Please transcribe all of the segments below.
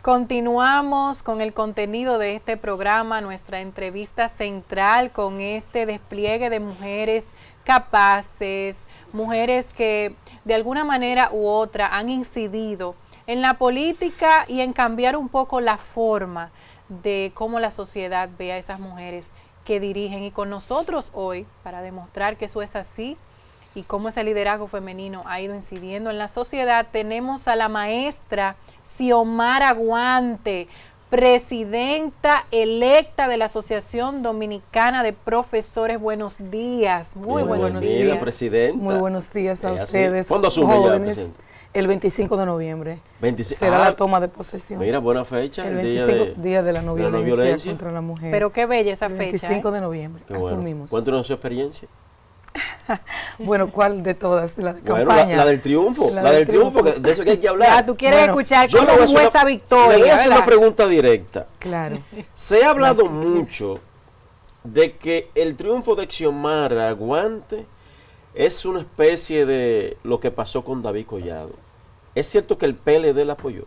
Continuamos con el contenido de este programa, nuestra entrevista central con este despliegue de mujeres capaces, mujeres que de alguna manera u otra han incidido en la política y en cambiar un poco la forma de cómo la sociedad ve a esas mujeres que dirigen. Y con nosotros hoy, para demostrar que eso es así y cómo ese liderazgo femenino ha ido incidiendo en la sociedad, tenemos a la maestra Xiomara Guante, presidenta electa de la Asociación Dominicana de Profesores. Buenos días, muy buenos días. Presidenta. Muy buenos días a ustedes. ¿Cuándo asume ya, presidenta? El 25 de noviembre 25, será la toma de posesión. Mira, buena fecha. El 25 día de la no violencia contra la mujer. Pero qué bella esa el fecha. 25 de noviembre, qué bueno. asumimos. Cuéntanos su experiencia. Bueno, ¿cuál de todas? La de Bueno, campaña. la del triunfo. La del triunfo, porque de eso que hay que hablar. Ya, tú quieres escuchar yo cómo fue esa victoria. Le voy a hacer una pregunta directa. Claro. Se ha hablado mucho de que el triunfo de Xiomara Guante es una especie de lo que pasó con David Collado. ¿Es cierto que el PLD la apoyó?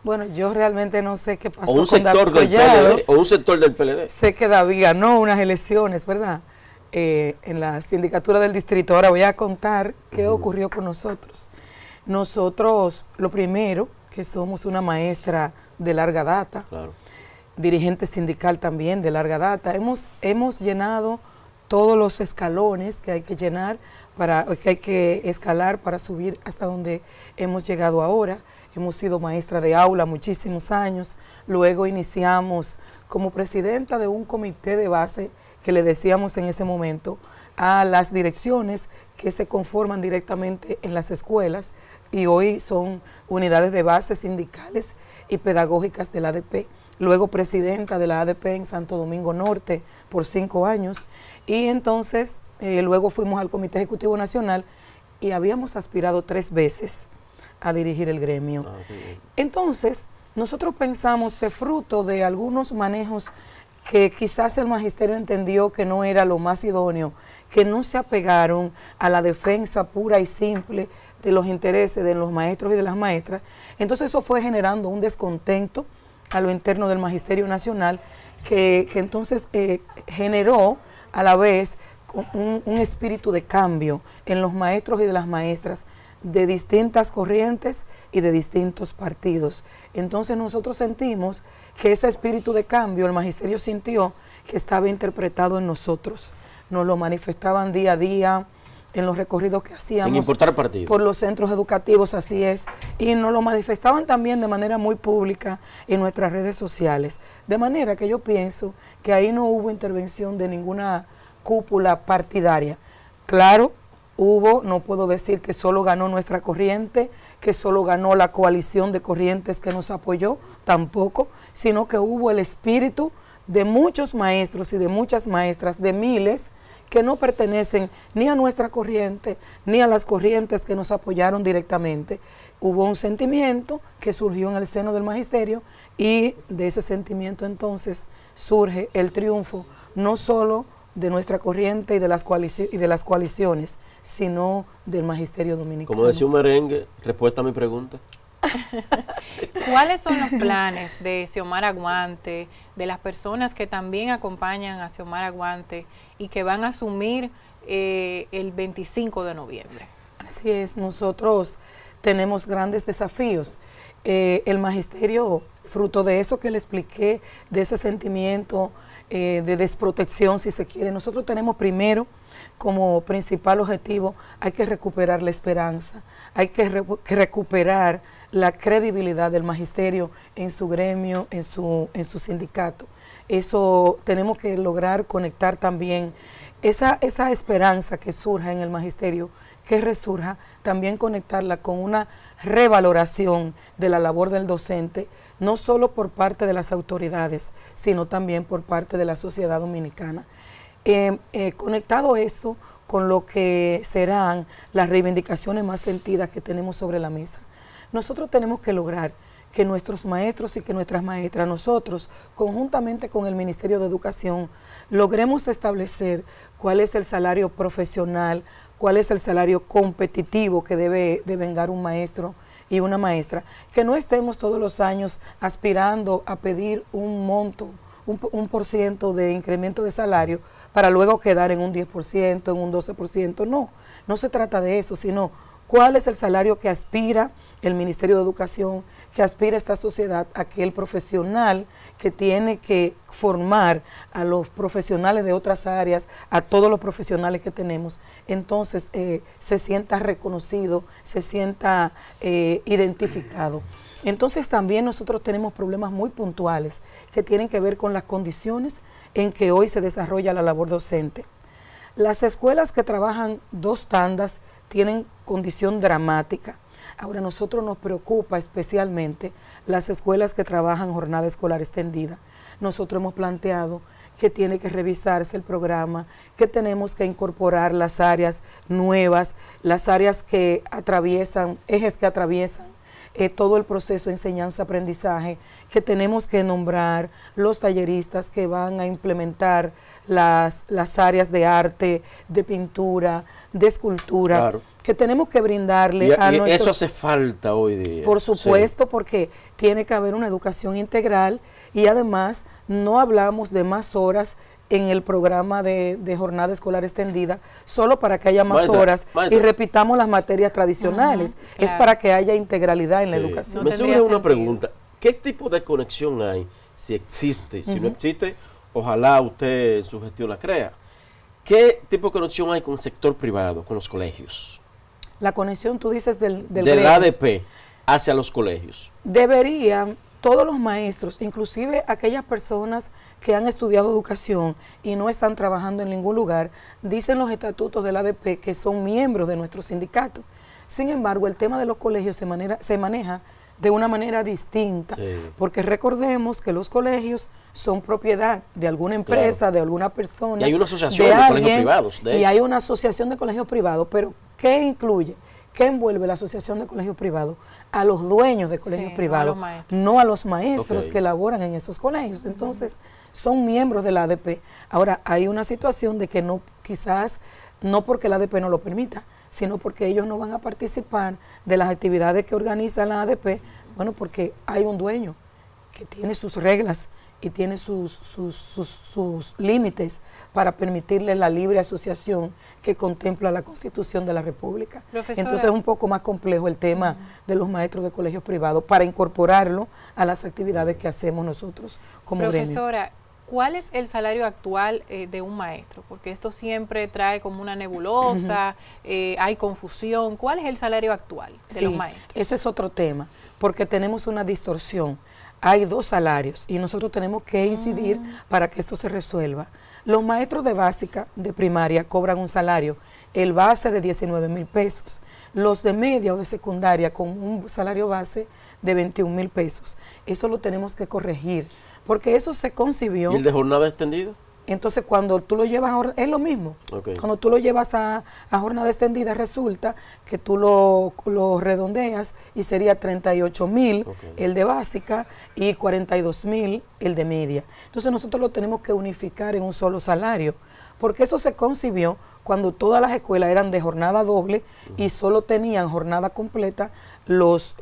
Bueno, yo realmente no sé qué pasó O un con David sector del Collado. PLD, o un sector del PLD. Sé que David ganó unas elecciones, ¿verdad? En la sindicatura del distrito. Ahora voy a contar qué ocurrió con nosotros. Nosotros, lo primero, que somos una maestra de larga data, Claro. dirigente sindical también de larga data, hemos llenado todos los escalones que hay que llenar, que hay que escalar para subir hasta donde hemos llegado ahora. Hemos sido maestra de aula muchísimos años, luego iniciamos como presidenta de un comité de base que le decíamos en ese momento a las direcciones que se conforman directamente en las escuelas y hoy son unidades de base sindicales y pedagógicas de la ADP. Luego presidenta de la ADP en Santo Domingo Norte por 5 años y entonces luego fuimos al Comité Ejecutivo Nacional y habíamos aspirado 3 veces a dirigir el gremio. Entonces nosotros pensamos que fruto de algunos manejos que quizás el magisterio entendió que no era lo más idóneo, que no se apegaron a la defensa pura y simple de los intereses de los maestros y de las maestras, entonces eso fue generando un descontento a lo interno del Magisterio Nacional que entonces generó a la vez un espíritu de cambio en los maestros y de las maestras de distintas corrientes y de distintos partidos. Entonces nosotros sentimos que ese espíritu de cambio, el magisterio sintió que estaba interpretado en nosotros. Nos lo manifestaban día a día en los recorridos que hacíamos. Sin importar partido. Por los centros educativos, así es. Y nos lo manifestaban también de manera muy pública en nuestras redes sociales. De manera que yo pienso que ahí no hubo intervención de ninguna cúpula partidaria. Claro, no puedo decir que solo ganó nuestra corriente, que solo ganó la coalición de corrientes que nos apoyó, tampoco, sino que hubo el espíritu de muchos maestros y de muchas maestras, de miles, que no pertenecen ni a nuestra corriente, ni a las corrientes que nos apoyaron directamente. Hubo un sentimiento que surgió en el seno del magisterio y de ese sentimiento entonces surge el triunfo, no solo de nuestra corriente y de las coaliciones, sino del magisterio dominicano. Como decía un merengue, respuesta a mi pregunta. ¿Cuáles son los planes de Xiomara Guante, de las personas que también acompañan a Xiomara Guante y que van a asumir el 25 de noviembre? Así es, nosotros tenemos grandes desafíos. El magisterio, fruto de eso que le expliqué, de ese sentimiento de desprotección, si se quiere, nosotros tenemos primero como principal objetivo, hay que recuperar la esperanza, hay que recuperar la credibilidad del magisterio en su gremio, en su sindicato. Eso tenemos que lograr conectar también esa esperanza que surja en el magisterio, que resurja, también conectarla con una revaloración de la labor del docente, no solo por parte de las autoridades, sino también por parte de la sociedad dominicana. Conectado esto con lo que serán las reivindicaciones más sentidas que tenemos sobre la mesa. Nosotros tenemos que lograr que nuestros maestros y que nuestras maestras, nosotros, conjuntamente con el Ministerio de Educación, logremos establecer cuál es el salario profesional, cuál es el salario competitivo que debe vengar un maestro y una maestra, que no estemos todos los años aspirando a pedir un monto, un por ciento de incremento de salario para luego quedar en un 10%, en un 12%. No se trata de eso, sino cuál es el salario que aspira el Ministerio de Educación, que aspira esta sociedad a que el profesional que tiene que formar a los profesionales de otras áreas, a todos los profesionales que tenemos, entonces se sienta reconocido, se sienta identificado. Entonces también nosotros tenemos problemas muy puntuales que tienen que ver con las condiciones en que hoy se desarrolla la labor docente. Las escuelas que trabajan 2 tandas tienen condición dramática. Ahora, a nosotros nos preocupa especialmente las escuelas que trabajan jornada escolar extendida. Nosotros hemos planteado que tiene que revisarse el programa, que tenemos que incorporar las áreas nuevas, las áreas que atraviesan, ejes que atraviesan todo el proceso de enseñanza-aprendizaje, que tenemos que nombrar los talleristas que van a implementar las áreas de arte, de pintura, de escultura, claro, que tenemos que brindarle a nuestros... Eso hace falta hoy día. Por supuesto, sí, porque tiene que haber una educación integral y además no hablamos de más horas en el programa de jornada escolar extendida, solo para que haya más horas y repitamos las materias tradicionales. Claro. Es para que haya integralidad en la educación. Me surge una pregunta. ¿Qué tipo de conexión hay? Si existe, si no existe, ojalá usted en su gestión la crea. ¿Qué tipo de conexión hay con el sector privado, con los colegios? La conexión, tú dices, del ADP hacia los colegios. Deberían todos los maestros, inclusive aquellas personas que han estudiado educación y no están trabajando en ningún lugar, dicen los estatutos del ADP que son miembros de nuestro sindicato. Sin embargo, el tema de los colegios se maneja de una manera distinta, porque recordemos que los colegios son propiedad de alguna empresa, claro, de alguna persona. Y hay una asociación de colegios privados, de hecho. Y hay una asociación de colegios privados, pero ¿qué incluye? ¿Qué envuelve la asociación de colegios privados? A los dueños de colegios privados, no a los maestros que laboran en esos colegios. Entonces, son miembros de la ADP. Ahora, hay una situación de que no, quizás, no porque la ADP no lo permita, sino porque ellos no van a participar de las actividades que organiza la ADP, bueno, porque hay un dueño que tiene sus reglas y tiene sus límites para permitirle la libre asociación que contempla la Constitución de la República. Profesora, entonces es un poco más complejo el tema de los maestros de colegios privados para incorporarlo a las actividades que hacemos nosotros como gremio. Profesora, ¿cuál es el salario actual de un maestro? Porque esto siempre trae como una nebulosa, hay confusión. ¿Cuál es el salario actual de los maestros? Ese es otro tema, porque tenemos una distorsión. Hay 2 salarios y nosotros tenemos que incidir para que esto se resuelva. Los maestros de básica, de primaria, cobran un salario, el base de 19,000 pesos. Los de media o de secundaria con un salario base de 21,000 pesos. Eso lo tenemos que corregir, porque eso se concibió... ¿Y el de jornada extendida? Entonces, cuando tú lo llevas a es lo mismo. Cuando tú lo llevas a jornada extendida, resulta que tú lo redondeas y sería 38,000 el de básica y 42,000 el de media. Entonces, nosotros lo tenemos que unificar en un solo salario, porque eso se concibió cuando todas las escuelas eran de jornada doble y solo tenían jornada completa los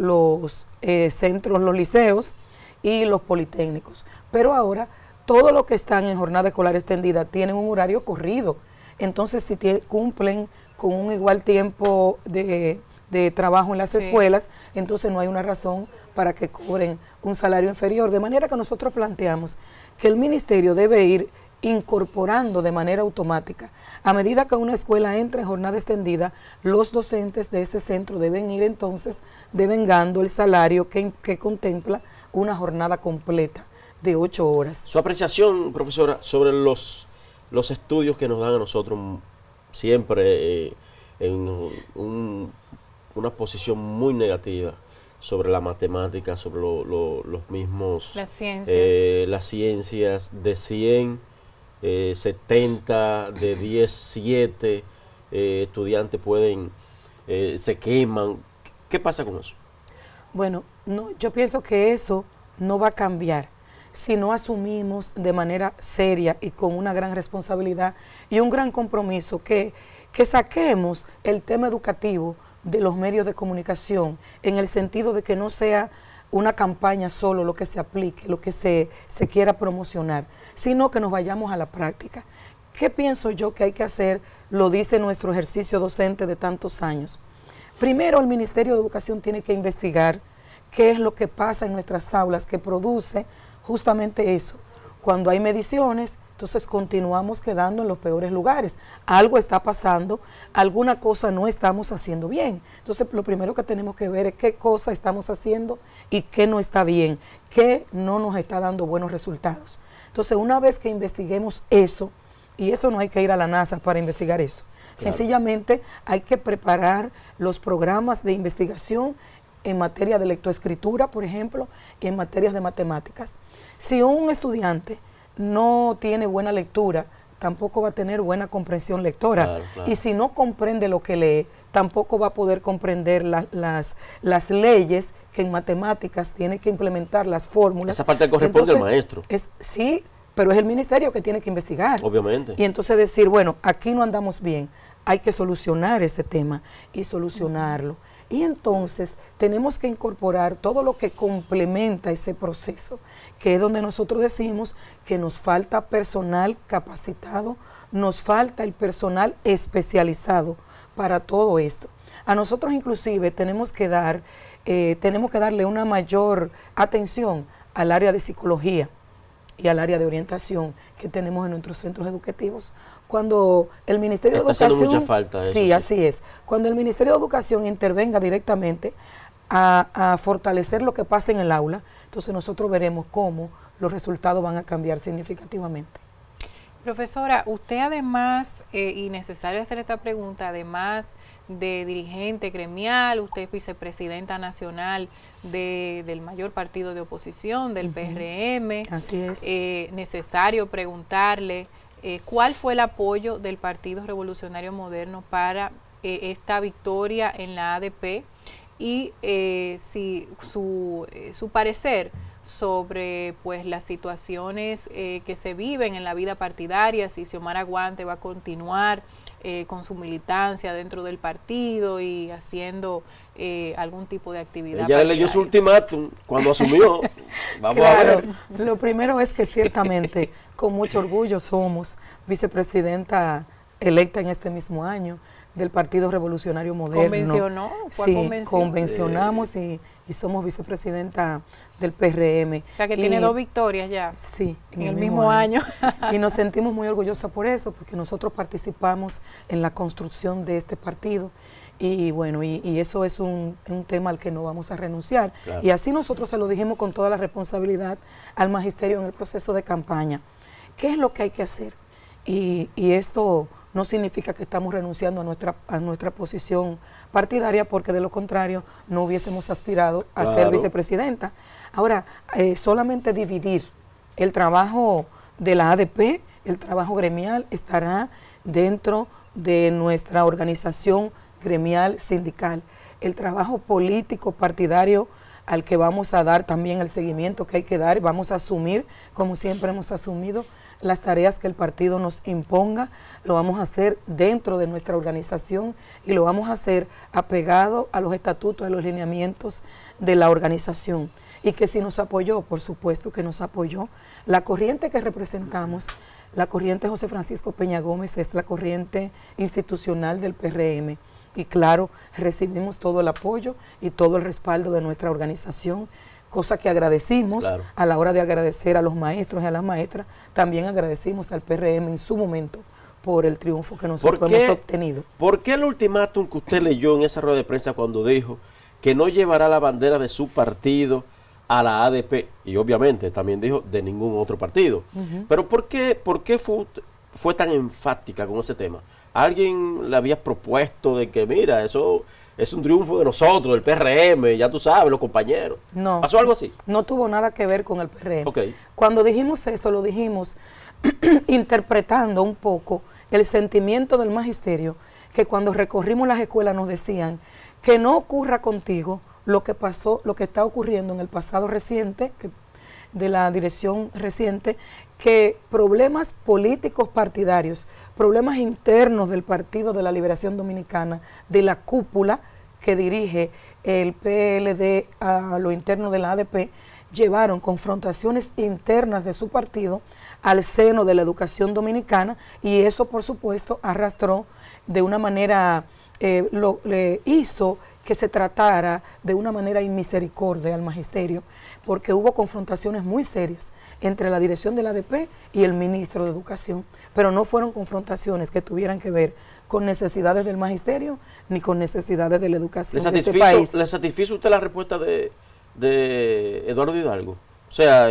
centros, los liceos y los politécnicos. Pero ahora todos los que están en jornada escolar extendida tienen un horario corrido. Entonces, si cumplen con un igual tiempo de trabajo en las escuelas, entonces no hay una razón para que cobren un salario inferior. De manera que nosotros planteamos que el ministerio debe ir incorporando de manera automática. A medida que una escuela entra en jornada extendida, los docentes de ese centro deben ir entonces devengando el salario que contempla una jornada completa de 8 horas. Su apreciación, profesora, sobre los estudios que nos dan a nosotros siempre en una posición muy negativa sobre la matemática, sobre los mismos... Las ciencias. Las ciencias de 100, 70, de 10, 7 estudiantes se queman. ¿Qué pasa con eso? Bueno, no, yo pienso que eso no va a cambiar si no asumimos de manera seria y con una gran responsabilidad y un gran compromiso que saquemos el tema educativo de los medios de comunicación, en el sentido de que no sea una campaña solo lo que se aplique, lo que se quiera promocionar, sino que nos vayamos a la práctica. ¿Qué pienso yo que hay que hacer? Lo dice nuestro ejercicio docente de tantos años. Primero, el Ministerio de Educación tiene que investigar qué es lo que pasa en nuestras aulas que produce justamente eso. Cuando hay mediciones, entonces continuamos quedando en los peores lugares. Algo está pasando, alguna cosa no estamos haciendo bien. Entonces, lo primero que tenemos que ver es qué cosa estamos haciendo y qué no está bien, qué no nos está dando buenos resultados. Entonces, una vez que investiguemos eso, y eso no hay que ir a la NASA para investigar eso, claro. Sencillamente hay que preparar los programas de investigación en materia de lectoescritura, por ejemplo, y en materias de matemáticas. Si un estudiante no tiene buena lectura, tampoco va a tener buena comprensión lectora. Claro, claro. Y si no comprende lo que lee, tampoco va a poder comprender las leyes que en matemáticas tiene que implementar, las fórmulas. Esa parte corresponde al maestro. Sí, pero es el ministerio que tiene que investigar. Obviamente. Y entonces decir, bueno, aquí no andamos bien, hay que solucionar ese tema y solucionarlo. Y entonces tenemos que incorporar todo lo que complementa ese proceso, que es donde nosotros decimos que nos falta personal capacitado, nos falta el personal especializado para todo esto. A nosotros inclusive tenemos que darle una mayor atención al área de psicología y al área de orientación que tenemos en nuestros centros educativos. Cuando el Ministerio de Educación... Está haciendo mucha falta eso. Sí, así es. Cuando el Ministerio de Educación intervenga directamente a fortalecer lo que pasa en el aula, entonces nosotros veremos cómo los resultados van a cambiar significativamente. Profesora, usted además, y necesario hacer esta pregunta, además de dirigente gremial, usted es vicepresidenta nacional del mayor partido de oposición, del PRM. Así es. Necesario preguntarle cuál fue el apoyo del Partido Revolucionario Moderno para esta victoria en la ADP y si su parecer sobre pues las situaciones que se viven en la vida partidaria, si Xiomara Guante va a continuar con su militancia dentro del partido y haciendo algún tipo de actividad. Ella leyó su ultimátum cuando asumió. Vamos claro, a ver. Lo primero es que ciertamente con mucho orgullo somos vicepresidenta electa en este mismo año del Partido Revolucionario Moderno. ¿Convencionó? Sí, convencionamos y somos vicepresidenta del PRM. O sea que tiene 2 victorias ya. Sí. En el mismo año. Y nos sentimos muy orgullosas por eso, porque nosotros participamos en la construcción de este partido. Y bueno, y eso es un tema al que no vamos a renunciar. Claro. Y así nosotros se lo dijimos con toda la responsabilidad al magisterio en el proceso de campaña. ¿Qué es lo que hay que hacer? Y esto no significa que estamos renunciando a nuestra posición partidaria, porque de lo contrario no hubiésemos aspirado a ser vicepresidenta. Ahora, solamente dividir el trabajo de la ADP, el trabajo gremial, estará dentro de nuestra organización gremial sindical. El trabajo político partidario al que vamos a dar también el seguimiento que hay que dar, vamos a asumir, como siempre hemos asumido, las tareas que el partido nos imponga, lo vamos a hacer dentro de nuestra organización y lo vamos a hacer apegado a los estatutos, a los lineamientos de la organización. Y que si nos apoyó, por supuesto que nos apoyó. La corriente que representamos, la corriente José Francisco Peña Gómez, es la corriente institucional del PRM. Y claro, recibimos todo el apoyo y todo el respaldo de nuestra organización, cosa que agradecimos. Claro. A la hora de agradecer a los maestros y a las maestras, también agradecimos al PRM en su momento por el triunfo que nosotros hemos obtenido. ¿Por qué el ultimátum que usted leyó en esa rueda de prensa cuando dijo que no llevará la bandera de su partido a la ADP? Y obviamente también dijo de ningún otro partido. Pero ¿por qué fue tan enfática con ese tema? ¿Alguien le había propuesto de que, mira, eso es un triunfo de nosotros, del PRM, ya tú sabes, los compañeros? No. ¿Pasó algo así? No tuvo nada que ver con el PRM. Okay. Cuando dijimos eso, lo dijimos interpretando un poco el sentimiento del magisterio, que cuando recorrimos las escuelas nos decían que no ocurra contigo lo que pasó, lo que está ocurriendo en el pasado reciente, de la dirección reciente, que problemas políticos partidarios, problemas internos del Partido de la Liberación Dominicana, de la cúpula, que dirige el PLD a lo interno de la ADP, llevaron confrontaciones internas de su partido al seno de la educación dominicana, y eso por supuesto arrastró de una manera, le hizo que se tratara de una manera inmisericordia al magisterio, porque hubo confrontaciones muy serias entre la dirección de la ADP y el ministro de Educación, pero no fueron confrontaciones que tuvieran que ver con necesidades del magisterio ni con necesidades de la educación de este país. ¿Le satisfizo usted la respuesta de Eduardo Hidalgo? O sea,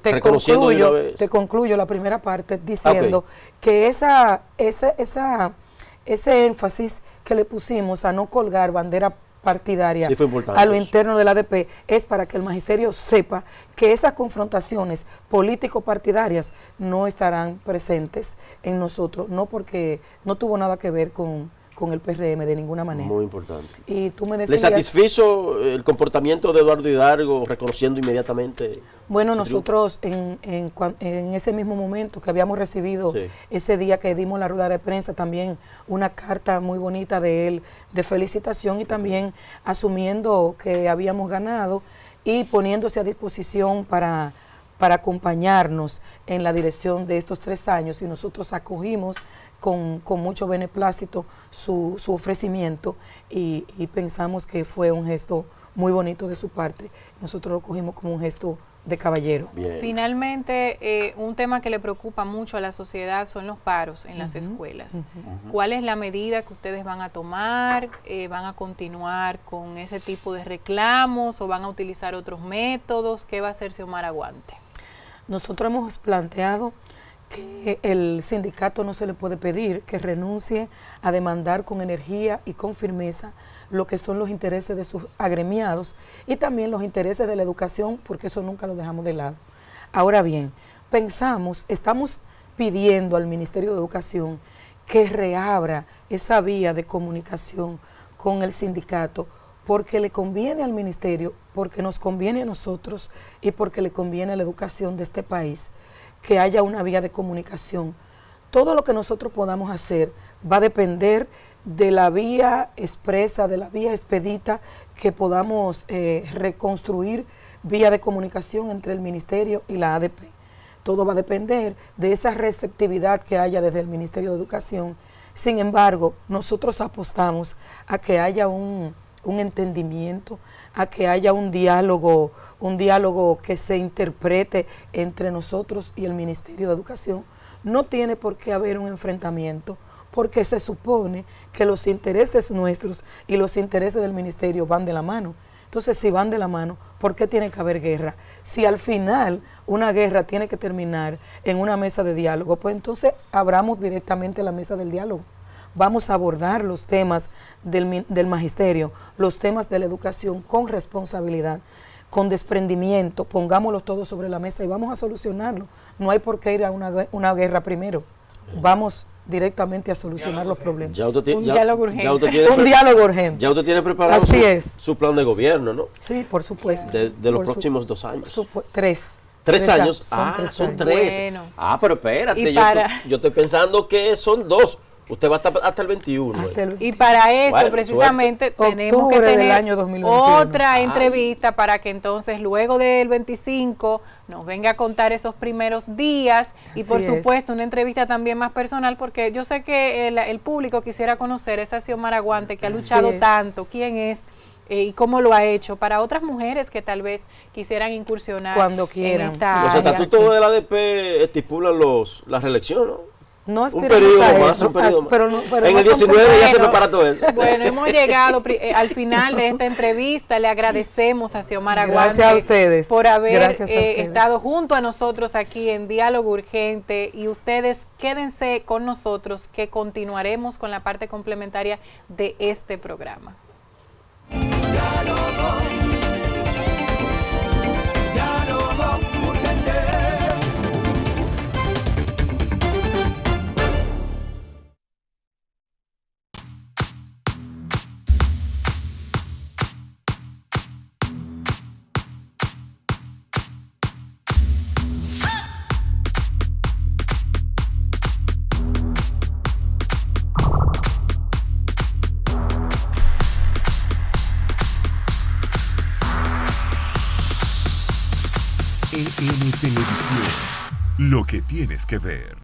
reconociendo de una vez. Te concluyo la primera parte diciendo que ese énfasis que le pusimos a no colgar bandera partidaria a lo interno de la ADP es para que el magisterio sepa que esas confrontaciones político-partidarias no estarán presentes en nosotros, no porque no tuvo nada que ver con el PRM de ninguna manera. Muy importante. Y tú me decías, ¿le satisfizo el comportamiento de Eduardo Hidalgo reconociendo inmediatamente? Bueno, nosotros en ese mismo momento que habíamos recibido ese día que dimos la rueda de prensa, también una carta muy bonita de él de felicitación y también asumiendo que habíamos ganado y poniéndose a disposición para acompañarnos en la dirección de estos 3 años, y nosotros acogimos con mucho beneplácito su ofrecimiento y pensamos que fue un gesto muy bonito de su parte. Nosotros lo cogimos como un gesto de caballero. Bien. Finalmente, un tema que le preocupa mucho a la sociedad son los paros en las escuelas. ¿Cuál es la medida que ustedes van a tomar? ¿Van a continuar con ese tipo de reclamos o van a utilizar otros métodos? ¿Qué va a hacer Xiomara Guante? Nosotros hemos planteado que el sindicato no se le puede pedir que renuncie a demandar con energía y con firmeza lo que son los intereses de sus agremiados y también los intereses de la educación, porque eso nunca lo dejamos de lado. Ahora bien, estamos pidiendo al Ministerio de Educación que reabra esa vía de comunicación con el sindicato, porque le conviene al ministerio, porque nos conviene a nosotros y porque le conviene a la educación de este país que haya una vía de comunicación. Todo lo que nosotros podamos hacer va a depender de la vía expresa, de la vía expedita, que podamos reconstruir vía de comunicación entre el ministerio y la ADP. Todo va a depender de esa receptividad que haya desde el Ministerio de Educación. Sin embargo, nosotros apostamos a que haya un entendimiento, a que haya un diálogo que se interprete entre nosotros y el Ministerio de Educación. No tiene por qué haber un enfrentamiento, porque se supone que los intereses nuestros y los intereses del ministerio van de la mano. Entonces, si van de la mano, ¿por qué tiene que haber guerra? Si al final una guerra tiene que terminar en una mesa de diálogo, pues entonces abramos directamente la mesa del diálogo. Vamos a abordar los temas del magisterio, los temas de la educación con responsabilidad, con desprendimiento, pongámoslos todos sobre la mesa y vamos a solucionarlo. No hay por qué ir a una guerra primero. Vamos directamente a solucionar los problemas. Un diálogo urgente. Un diálogo urgente. Ya usted tiene preparado su plan de gobierno, ¿no? Sí, por supuesto. De los próximos 2 años. 3. 3 años. Son 3. Bueno. Pero espérate, yo estoy pensando que son 2. Usted va hasta el 21. Y para eso, precisamente, tenemos que tener año 2021. otra entrevista para que entonces, luego del 25, nos venga a contar esos primeros días y, por supuesto, una entrevista también más personal, porque yo sé que el público quisiera conocer esa Xiomara Guante que ha luchado tanto, quién es y cómo lo ha hecho, para otras mujeres que tal vez quisieran incursionar cuando quieran. Los estatutos de la ADP estipulan la reelección, ¿no? No un periodo más, pero en el 19 ya se prepara todo eso. Bueno, hemos llegado al final de esta entrevista. Le agradecemos a Xiomara Guante. Gracias a ustedes por haber estado junto a nosotros aquí en Diálogo Urgente, y ustedes quédense con nosotros que continuaremos con la parte complementaria de este programa. NTN Televisión, lo que tienes que ver.